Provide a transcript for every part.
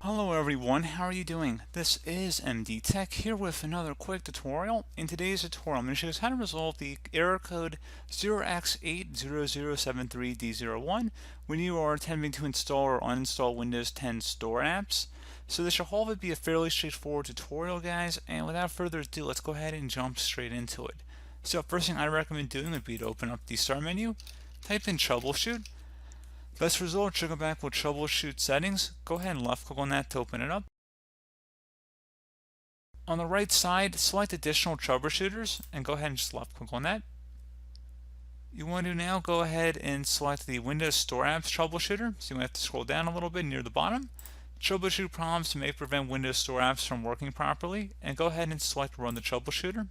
Hello everyone, how are you doing? This is MD Tech here with another quick tutorial. In today's tutorial, I'm going to show you how to resolve the error code 0x80073d01 when you are attempting to install or uninstall Windows 10 store apps. So this should hopefully be a fairly straightforward tutorial, guys, and without further ado, let's go ahead and jump straight into it. So first thing I recommend doing would be to open up the Start menu, type in Troubleshoot. Best result should go back with Troubleshoot Settings. Go ahead and left click on that to open it up. On the right side, select Additional Troubleshooters and go ahead and just left click on that. You want to now go ahead and select the Windows Store Apps Troubleshooter. So you have to scroll down a little bit near the bottom. Troubleshoot problems may prevent Windows Store apps from working properly, and go ahead and select Run the Troubleshooter.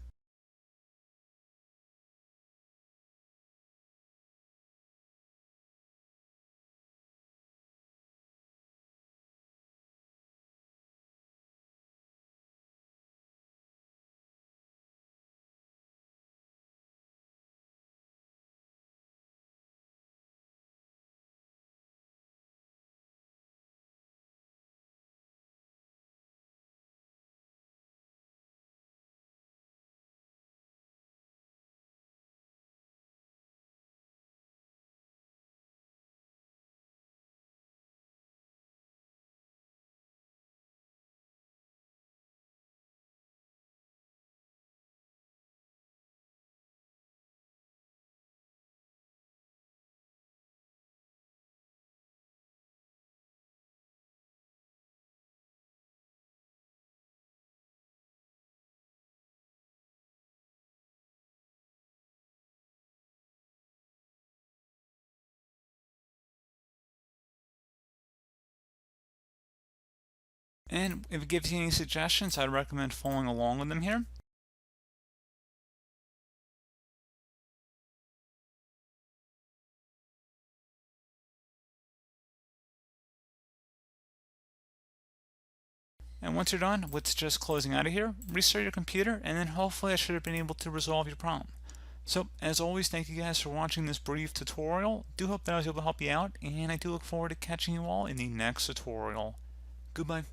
And if it gives you any suggestions, I'd recommend following along with them here. And once you're done with just closing out of here, restart your computer, and then hopefully I should have been able to resolve your problem. So, as always, thank you guys for watching this brief tutorial. Do hope that I was able to help you out, and I do look forward to catching you all in the next tutorial. Goodbye.